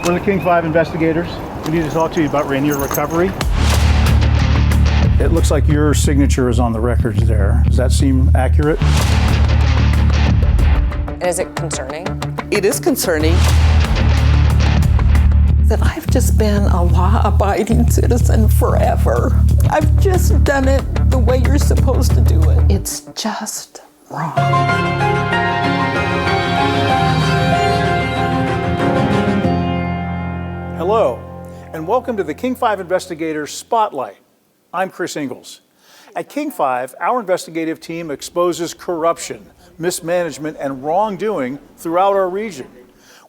We're the King 5 investigators. We need to talk to you about Rainier recovery. It looks like your signature is on the records there. Does that seem accurate? Is it concerning? It is concerning. That I've just been a law-abiding citizen forever. I've just done it the way you're supposed to do it. It's just wrong. Hello, and welcome to the King 5 Investigators Spotlight. I'm Chris Ingalls. At King 5, our investigative team exposes corruption, mismanagement, and wrongdoing throughout our region.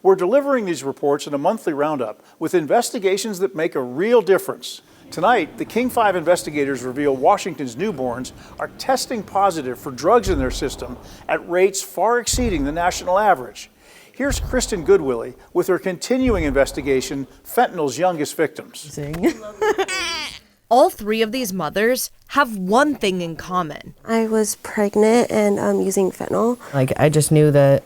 We're delivering these reports in a monthly roundup with investigations that make a real difference. Tonight, the King 5 investigators reveal Washington's newborns are testing positive for drugs in their system at rates far exceeding the national average. Here's Kristen Goodwillie with her continuing investigation, fentanyl's youngest victims. All three of these mothers have one thing in common. I was pregnant and using fentanyl. I just knew that,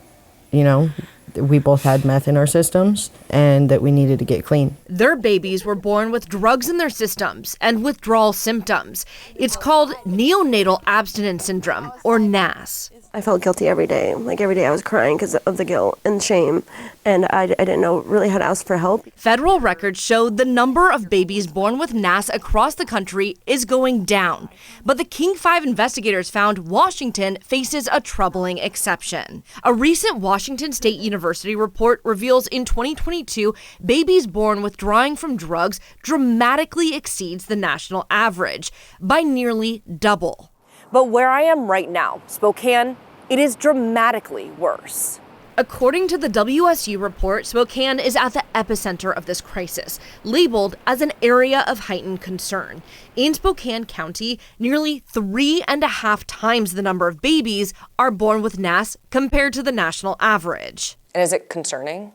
we both had meth in our systems and that we needed to get clean. Their babies were born with drugs in their systems and withdrawal symptoms. It's called neonatal abstinence syndrome, or NAS. I felt guilty every day. Every day I was crying because of the guilt and shame, and I didn't know really how to ask for help. Federal records show the number of babies born with NAS across the country is going down. But the King 5 investigators found Washington faces a troubling exception. A recent Washington State University report reveals in 2022, babies born withdrawing from drugs dramatically exceeds the national average by nearly double. But where I am right now, Spokane, it is dramatically worse. According to the WSU report, Spokane is at the epicenter of this crisis, labeled as an area of heightened concern. In Spokane County, nearly 3.5 times the number of babies are born with NAS compared to the national average. And is it concerning?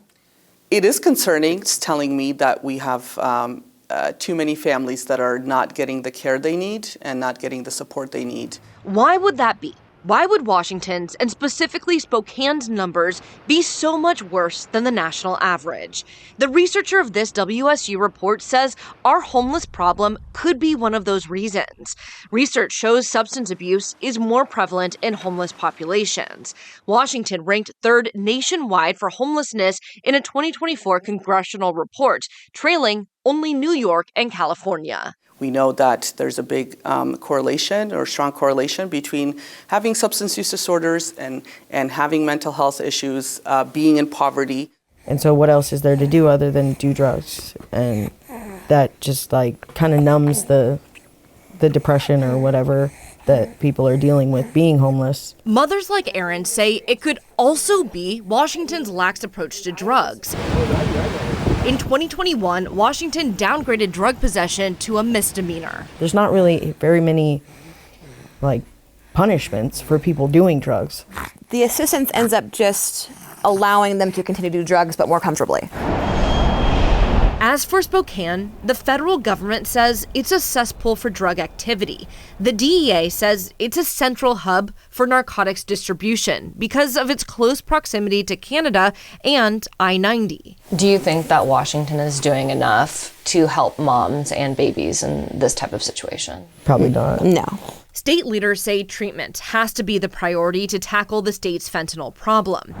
It is concerning. It's telling me that we have too many families that are not getting the care they need and not getting the support they need. Why would that be? Why would Washington's, and specifically Spokane's, numbers be so much worse than the national average? The researcher of this WSU report says our homeless problem could be one of those reasons. Research shows substance abuse is more prevalent in homeless populations. Washington ranked third nationwide for homelessness in a 2024 congressional report, trailing only New York and California. We know that there's a big correlation or strong correlation between having substance use disorders and having mental health issues, being in poverty. And so what else is there to do other than do drugs? And that just kind of numbs the depression or whatever that people are dealing with being homeless. Mothers like Erin say it could also be Washington's lax approach to drugs. In 2021, Washington downgraded drug possession to a misdemeanor. There's not really very many punishments for people doing drugs. The assistance ends up just allowing them to continue to do drugs, but more comfortably. As for Spokane, the federal government says it's a cesspool for drug activity. The DEA says it's a central hub for narcotics distribution because of its close proximity to Canada and I-90. Do you think that Washington is doing enough to help moms and babies in this type of situation? Probably not. No. State leaders say treatment has to be the priority to tackle the state's fentanyl problem.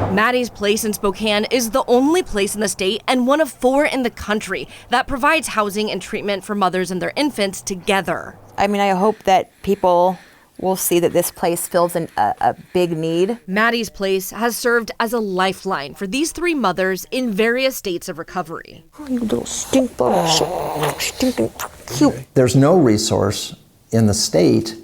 Maddie's Place in Spokane is the only place in the state and one of 4 in the country that provides housing and treatment for mothers and their infants together. I hope that people will see that this place fills a big need. Maddie's Place has served as a lifeline for these 3 mothers in various states of recovery. Oh, you little stink bug. Stinking cute. There's no resource in the state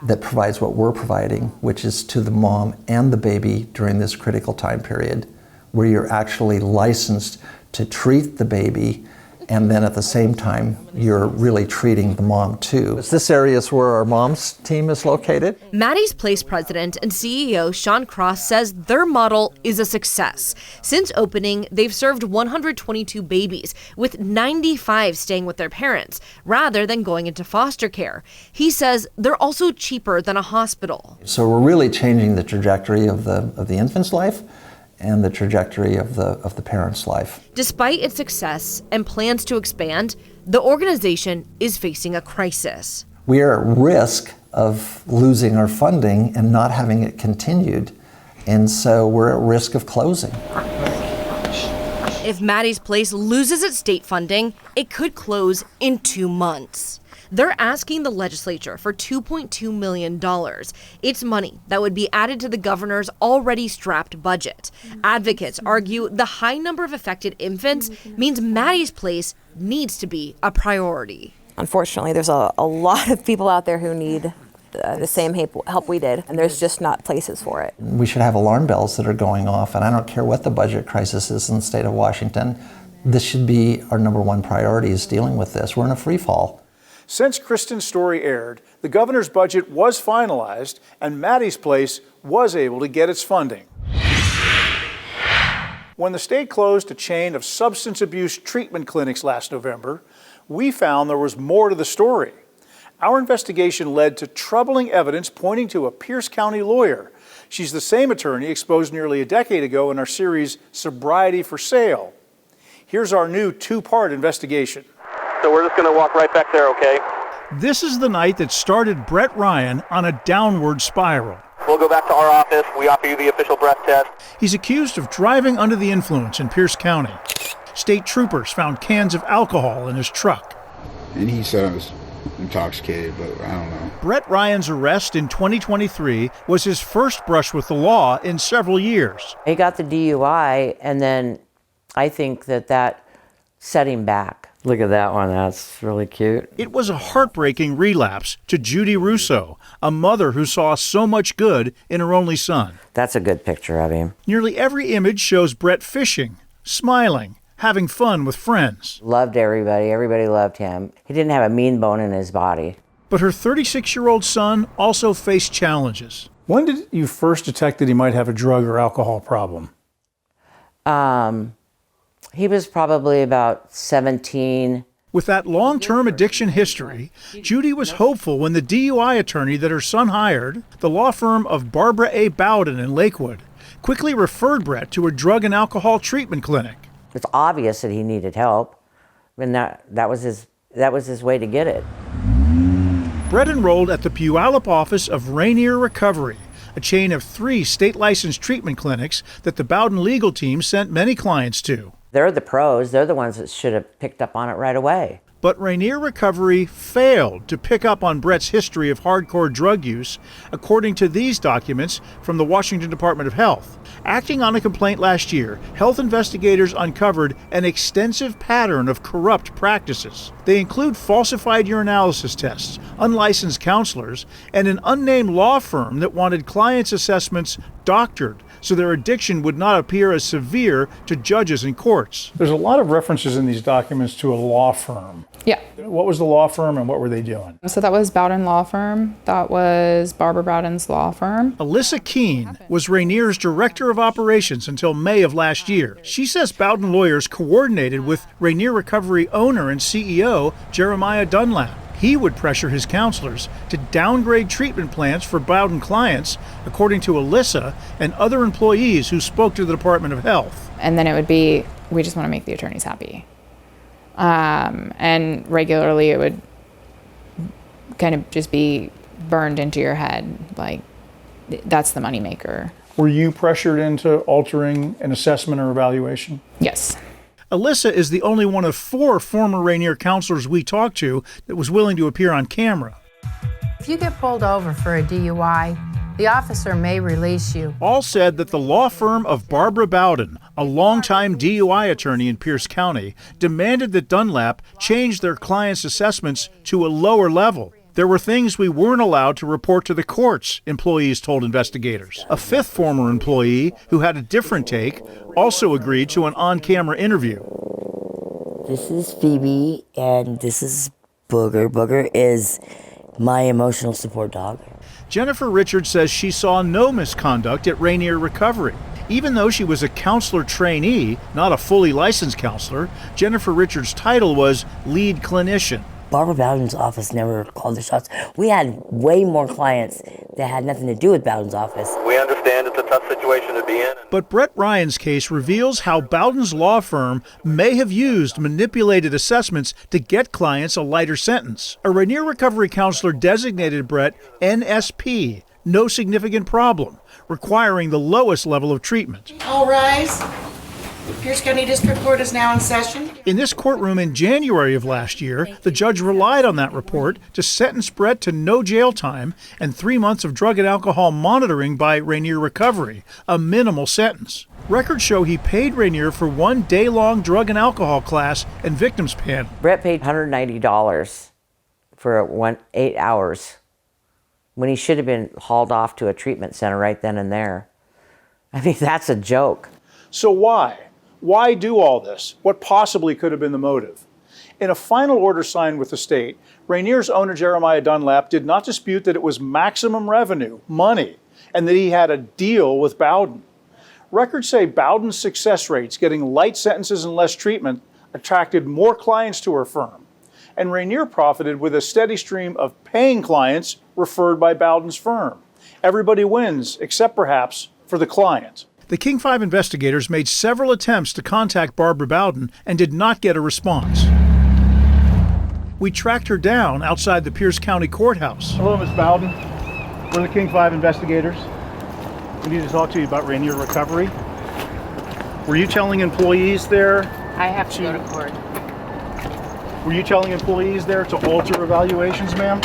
that provides what we're providing, which is to the mom and the baby during this critical time period, where you're actually licensed to treat the baby, and then at the same time, you're really treating the mom too. This area is where our mom's team is located. Maddie's Place president and CEO Sean Cross says their model is a success. Since opening, they've served 122 babies, with 95 staying with their parents, rather than going into foster care. He says they're also cheaper than a hospital. So we're really changing the trajectory of the infant's life, and the trajectory of the parent's life. Despite its success and plans to expand, the organization is facing a crisis. We are at risk of losing our funding and not having it continued, and so we're at risk of closing. If Maddie's Place loses its state funding, it could close in 2 months. They're asking the legislature for $2.2 million. It's money that would be added to the governor's already strapped budget. Advocates argue the high number of affected infants means Maddie's Place needs to be a priority. Unfortunately, there's a lot of people out there who need the same help we did, and there's just not places for it. We should have alarm bells that are going off, and I don't care what the budget crisis is in the state of Washington. This should be our number one priority, is dealing with this. We're in a free fall. Since Kristen's story aired, the governor's budget was finalized and Maddie's Place was able to get its funding. When the state closed a chain of substance abuse treatment clinics last November, we found there was more to the story. Our investigation led to troubling evidence pointing to a Pierce County lawyer. She's the same attorney exposed nearly a decade ago in our series, Sobriety for Sale. Here's our new 2-part investigation. So we're just going to walk right back there, okay? This is the night that started Brett Ryan on a downward spiral. We'll go back to our office. We offer you the official breath test. He's accused of driving under the influence in Pierce County. State troopers found cans of alcohol in his truck. And he said I was intoxicated, but I don't know. Brett Ryan's arrest in 2023 was his first brush with the law in several years. He got the DUI, and then I think that set him back. Look at that one, that's really cute. It was a heartbreaking relapse to Judy Russo, a mother who saw so much good in her only son. That's a good picture of him. Nearly every image shows Brett fishing, smiling, having fun with friends. Loved everybody, everybody loved him. He didn't have a mean bone in his body. But her 36-year-old son also faced challenges. When did you first detect that he might have a drug or alcohol problem? He was probably about 17. With that long-term addiction history, Judy was hopeful when the DUI attorney that her son hired, the law firm of Barbara A. Bowden in Lakewood, quickly referred Brett to a drug and alcohol treatment clinic. It's obvious that he needed help, and that was his way to get it. Brett enrolled at the Puyallup office of Rainier Recovery, a chain of 3 state-licensed treatment clinics that the Bowden legal team sent many clients to. They're the pros. They're the ones that should have picked up on it right away. But Rainier Recovery failed to pick up on Brett's history of hardcore drug use, according to these documents from the Washington Department of Health. Acting on a complaint last year, health investigators uncovered an extensive pattern of corrupt practices. They include falsified urinalysis tests, unlicensed counselors, and an unnamed law firm that wanted clients' assessments doctored so their addiction would not appear as severe to judges and courts. There's a lot of references in these documents to a law firm. Yeah. What was the law firm and what were they doing? So that was Bowden Law Firm. That was Barbara Bowden's law firm. Alyssa Keene was Rainier's director of operations until May of last year. She says Bowden lawyers coordinated with Rainier Recovery owner and CEO Jeremiah Dunlap. He would pressure his counselors to downgrade treatment plans for Bowden clients, according to Alyssa and other employees who spoke to the Department of Health. And then it would be, we just want to make the attorneys happy. And regularly it would kind of just be burned into your head, like, that's the moneymaker. Were you pressured into altering an assessment or evaluation? Yes. Alyssa is the only one of 4 former Rainier counselors we talked to that was willing to appear on camera. If you get pulled over for a DUI, the officer may release you. All said that the law firm of Barbara Bowden, a longtime DUI attorney in Pierce County, demanded that Dunlap change their clients' assessments to a lower level. There were things we weren't allowed to report to the courts, employees told investigators. A 5th former employee, who had a different take, also agreed to an on-camera interview. This is Phoebe, and this is Booger. Booger is my emotional support dog. Jennifer Richards says she saw no misconduct at Rainier Recovery. Even though she was a counselor trainee, not a fully licensed counselor, Jennifer Richards' title was lead clinician. Barbara Bowden's office never called the shots. We had way more clients that had nothing to do with Bowden's office. We understand it's a tough situation to be in. But Brett Ryan's case reveals how Bowden's law firm may have used manipulated assessments to get clients a lighter sentence. A Rainier Recovery Counselor designated Brett NSP, no significant problem, requiring the lowest level of treatment. All rise. Pierce County District Court is now in session. In this courtroom in January of last year, the judge relied on that report to sentence Brett to no jail time and 3 months of drug and alcohol monitoring by Rainier Recovery, a minimal sentence. Records show he paid Rainier for 1 day-long drug and alcohol class and victims panel. Brett paid $190 for 8 hours when he should have been hauled off to a treatment center right then and there. I mean, that's a joke. So why? Why do all this? What possibly could have been the motive? In a final order signed with the state, Rainier's owner Jeremiah Dunlap did not dispute that it was maximum revenue, money, and that he had a deal with Bowden. Records say Bowden's success rates, getting light sentences and less treatment, attracted more clients to her firm. And Rainier profited with a steady stream of paying clients referred by Bowden's firm. Everybody wins, except perhaps for the client. The King 5 investigators made several attempts to contact Barbara Bowden and did not get a response. We tracked her down outside the Pierce County Courthouse. Hello, Ms. Bowden. We're the King 5 investigators. We need to talk to you about Rainier Recovery. Were you telling employees there? I have to go to court. Were you telling employees there to alter evaluations, ma'am?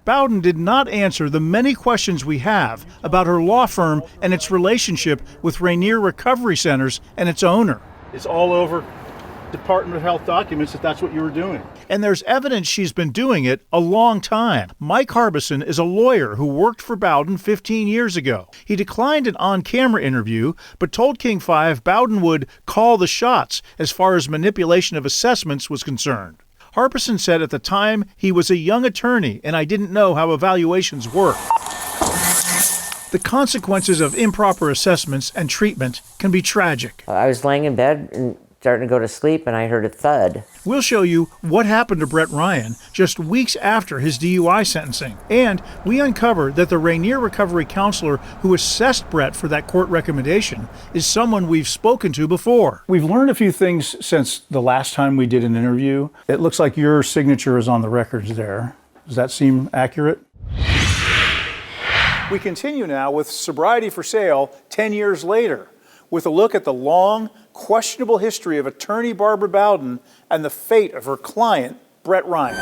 Bowden did not answer the many questions we have about her law firm and its relationship with Rainier Recovery Centers and its owner. It's all over Department of Health documents if that's what you were doing. And there's evidence she's been doing it a long time. Mike Harbison is a lawyer who worked for Bowden 15 years ago. He declined an on-camera interview, but told King 5 Bowden would call the shots as far as manipulation of assessments was concerned. Harbison said at the time he was a young attorney and I didn't know how evaluations work. The consequences of improper assessments and treatment can be tragic. I was laying in bed and starting to go to sleep and I heard a thud. We'll show you what happened to Brett Ryan just weeks after his DUI sentencing. And we uncover that the Rainier Recovery Counselor who assessed Brett for that court recommendation is someone we've spoken to before. We've learned a few things since the last time we did an interview. It looks like your signature is on the records there. Does that seem accurate? We continue now with Sobriety for Sale 10 years later, with a look at the long, questionable history of attorney Barbara Bowden and the fate of her client, Brett Ryan.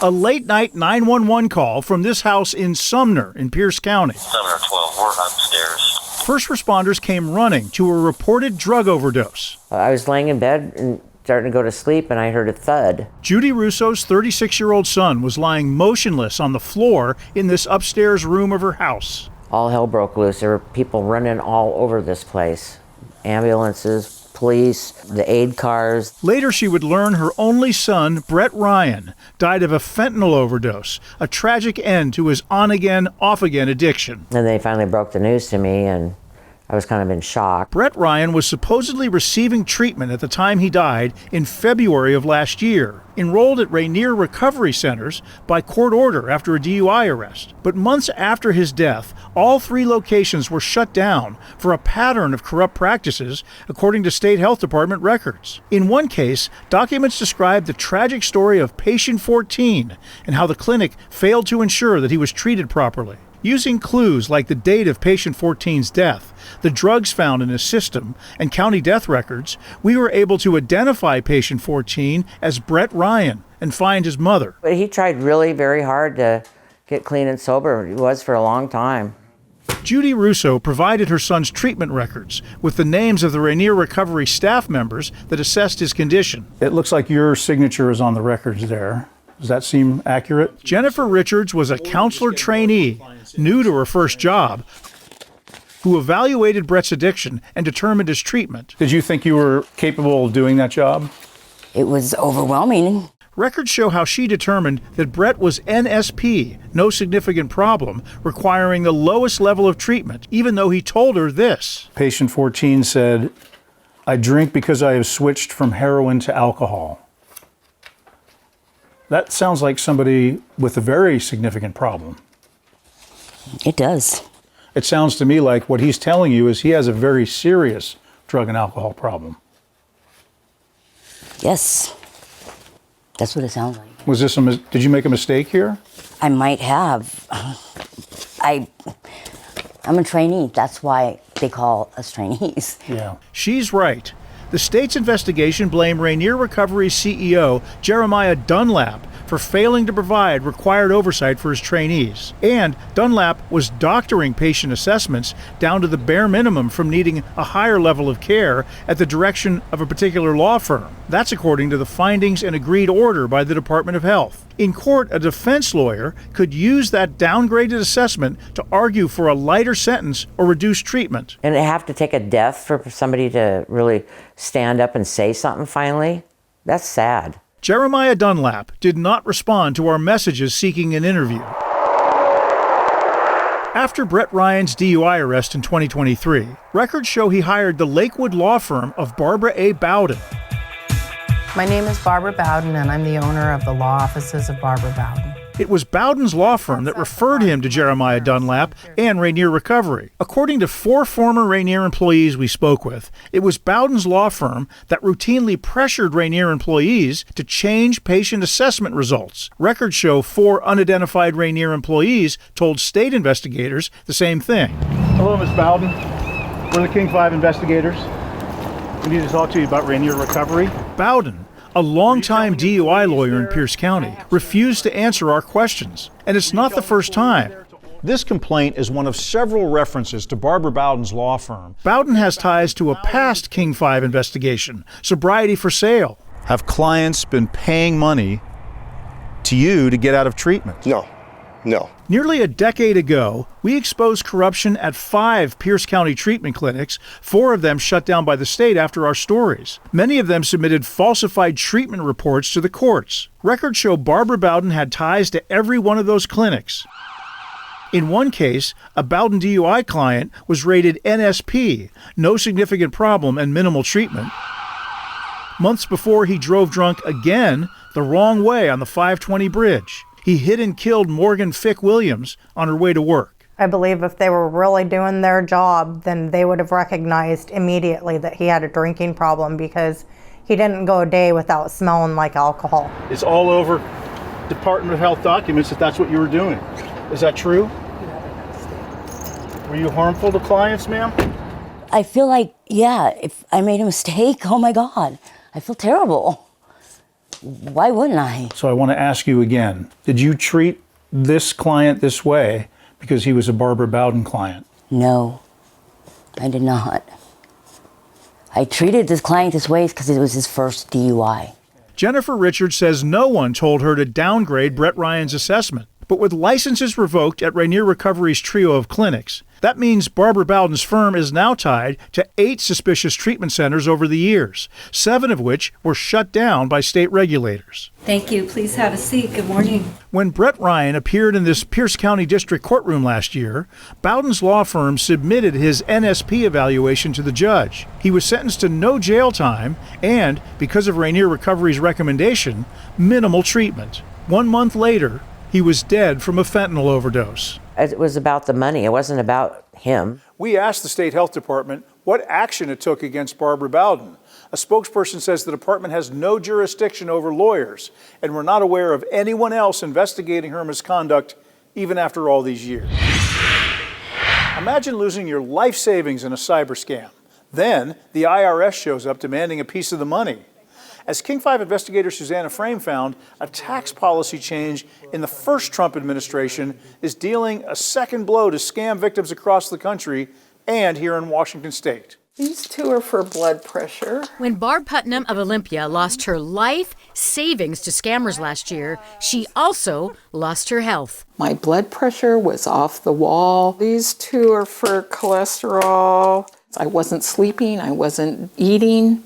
A late-night 911 call from this house in Sumner in Pierce County. 7 or 12, we're upstairs. First responders came running to a reported drug overdose. I was laying in bed and starting to go to sleep and I heard a thud. Judy Russo's 36-year-old son was lying motionless on the floor in this upstairs room of her house. All hell broke loose. There were people running all over this place. Ambulances, police, the aid cars. Later, she would learn her only son, Brett Ryan, died of a fentanyl overdose, a tragic end to his on-again, off-again addiction. And they finally broke the news to me, and I was kind of in shock. Brett Ryan was supposedly receiving treatment at the time he died in February of last year, enrolled at Rainier Recovery Centers by court order after a DUI arrest. But months after his death, all 3 locations were shut down for a pattern of corrupt practices, according to state health department records. In one case, documents describe the tragic story of patient 14 and how the clinic failed to ensure that he was treated properly. Using clues like the date of patient 14's death, the drugs found in his system, and county death records, we were able to identify patient 14 as Brett Ryan and find his mother. But he tried really very hard to get clean and sober. He was for a long time. Judy Russo provided her son's treatment records with the names of the Rainier Recovery staff members that assessed his condition. It looks like your signature is on the records there. Does that seem accurate? Jennifer Richards was a counselor trainee, new to her first job, who evaluated Brett's addiction and determined his treatment. Did you think you were capable of doing that job? It was overwhelming. Records show how she determined that Brett was NSP, no significant problem, requiring the lowest level of treatment, even though he told her this. Patient 14 said, "I drink because I have switched from heroin to alcohol." That sounds like somebody with a very significant problem. It does. It sounds to me like what he's telling you is he has a very serious drug and alcohol problem. Yes. That's what it sounds like. Was this did you make a mistake here? I might have. I'm a trainee. That's why they call us trainees. Yeah. She's right. The state's investigation blamed Rainier Recovery's CEO, Jeremiah Dunlap, for failing to provide required oversight for his trainees. And Dunlap was doctoring patient assessments down to the bare minimum from needing a higher level of care at the direction of a particular law firm. That's according to the findings and agreed order by the Department of Health. In court, a defense lawyer could use that downgraded assessment to argue for a lighter sentence or reduced treatment. And it have to take a death for somebody to really stand up and say something finally? That's sad. Jeremiah Dunlap did not respond to our messages seeking an interview. After Brett Ryan's DUI arrest in 2023, records show he hired the Lakewood law firm of Barbara A. Bowden. My name is Barbara Bowden, and I'm the owner of the law offices of Barbara Bowden. It was Bowden's law firm that referred him to Jeremiah Dunlap and Rainier Recovery. According to 4 former Rainier employees we spoke with, it was Bowden's law firm that routinely pressured Rainier employees to change patient assessment results. Records show 4 unidentified Rainier employees told state investigators the same thing. Hello, Ms. Bowden. We're the King 5 investigators. We need to talk to you about Rainier Recovery. Bowden, a longtime DUI lawyer in Pierce County, refused to answer our questions. And it's not the first time. This complaint is one of several references to Barbara Bowden's law firm. Bowden has ties to a past King 5 investigation, Sobriety for Sale. Have clients been paying money to you to get out of treatment? No. Nearly a decade ago, we exposed corruption at 5 Pierce County treatment clinics. 4 of them shut down by the state after our stories. Many of them submitted falsified treatment reports to the courts. Records show Barbara Bowden had ties to every one of those clinics. In one case, a Bowden DUI client was rated NSP, no significant problem and minimal treatment. Months before, he drove drunk again the wrong way on the 520 bridge. He hit and killed Morgan Fick Williams on her way to work. I believe if they were really doing their job, then they would have recognized immediately that he had a drinking problem, because he didn't go a day without smelling like alcohol. It's all over Department of Health documents that that's what you were doing. Is that true? Were you harmful to clients, ma'am? I feel like, yeah, if I made a mistake, oh my God, I feel terrible. Why wouldn't I? So I want to ask you again, did you treat this client this way because he was a Barbara Bowden client? No, I did not. I treated this client this way because it was his first DUI. Jennifer Richards says no one told her to downgrade Brett Ryan's assessment. But with licenses revoked at Rainier Recovery's trio of clinics, that means Barbara Bowden's firm is now tied to 8 suspicious treatment centers over the years, 7 of which were shut down by state regulators. Thank you. Please have a seat. Good morning. When Brett Ryan appeared in this Pierce County District courtroom last year, Bowden's law firm submitted his NSP evaluation to the judge. He was sentenced to no jail time and, because of Rainier Recovery's recommendation, minimal treatment. 1 month later, he was dead from a fentanyl overdose. It was about the money. It wasn't about him. We asked the state health department what action it took against Barbara Bowden. A spokesperson says the department has no jurisdiction over lawyers, and we're not aware of anyone else investigating her misconduct even after all these years. Imagine losing your life savings in a cyber scam. Then the IRS shows up demanding a piece of the money. As King 5 investigator Susanna Frame found, a tax policy change in the first Trump administration is dealing a second blow to scam victims across the country and here in Washington state. These 2 are for blood pressure. When Barb Putnam of Olympia lost her life savings to scammers last year, she also lost her health. My blood pressure was off the wall. These 2 are for cholesterol. I wasn't sleeping, I wasn't eating.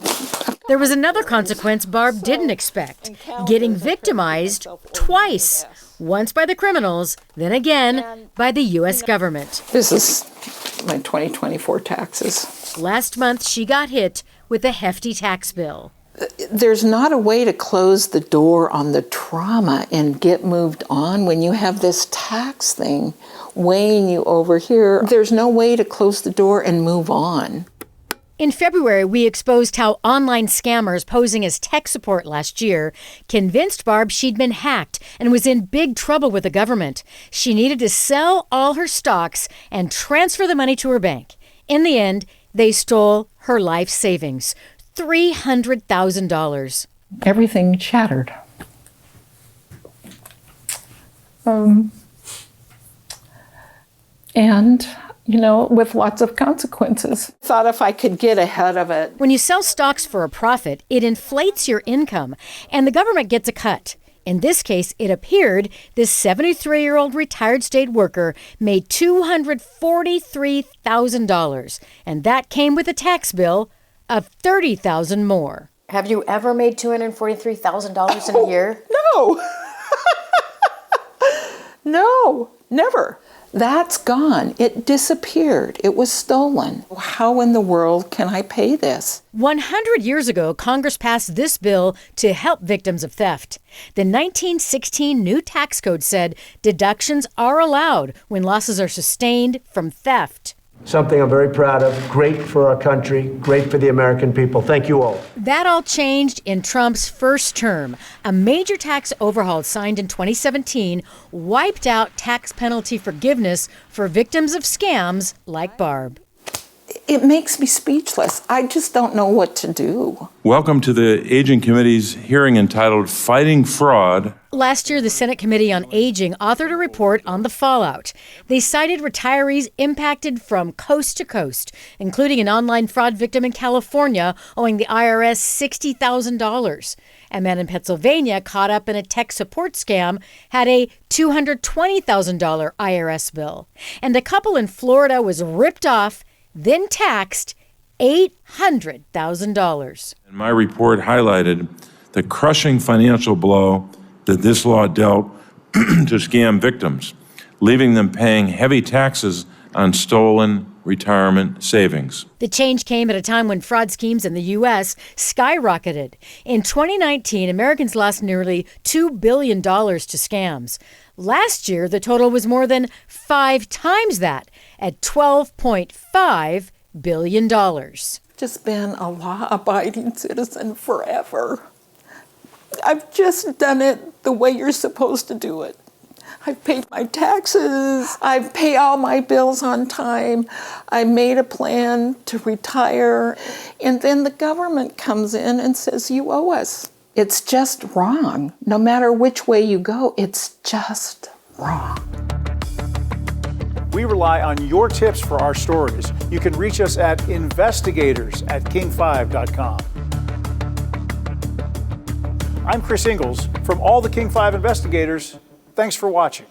There was another consequence Barb didn't expect, getting victimized twice. Once by the criminals, then again by the U.S. government. This is my 2024 taxes. Last month, she got hit with a hefty tax bill. There's not a way to close the door on the trauma and get moved on when you have this tax thing weighing you over here. There's no way to close the door and move on. In February, we exposed how online scammers posing as tech support last year convinced Barb she'd been hacked and was in big trouble with the government. She needed to sell all her stocks and transfer the money to her bank. In the end, they stole her life savings, $300,000. Everything shattered. And, with lots of consequences. Thought if I could get ahead of it. When you sell stocks for a profit, it inflates your income, and the government gets a cut. In this case, it appeared this 73-year-old retired state worker made $243,000, and that came with a tax bill of $30,000 more. Have you ever made $243,000 in a year? No. No, never. That's gone. It disappeared. It was stolen. How in the world can I pay this? 100 years ago, Congress passed this bill to help victims of theft. The 1916 new tax code said deductions are allowed when losses are sustained from theft. Something I'm very proud of. Great for our country, great for the American people. Thank you all. That all changed in Trump's first term. A major tax overhaul signed in 2017 wiped out tax penalty forgiveness for victims of scams like Barb. It makes me speechless. I just don't know what to do. Welcome to the Aging Committee's hearing entitled Fighting Fraud. Last year, the Senate Committee on Aging authored a report on the fallout. They cited retirees impacted from coast to coast, including an online fraud victim in California owing the IRS $60,000. A man in Pennsylvania caught up in a tech support scam had a $220,000 IRS bill. And a couple in Florida was ripped off, then taxed $800,000. My report highlighted the crushing financial blow that this law dealt to scam victims, leaving them paying heavy taxes on stolen retirement savings. The change came at a time when fraud schemes in the U.S. skyrocketed. In 2019, Americans lost nearly $2 billion to scams. Last year, the total was more than 5 times that, at $12.5 billion. Just been a law-abiding citizen forever. I've just done it the way you're supposed to do it. I've paid my taxes. I pay all my bills on time. I made a plan to retire. And then the government comes in and says, you owe us. It's just wrong. No matter which way you go, it's just wrong. We rely on your tips for our stories. You can reach us at investigators@king5.com. I'm Chris Ingalls from all the King 5 investigators. Thanks for watching.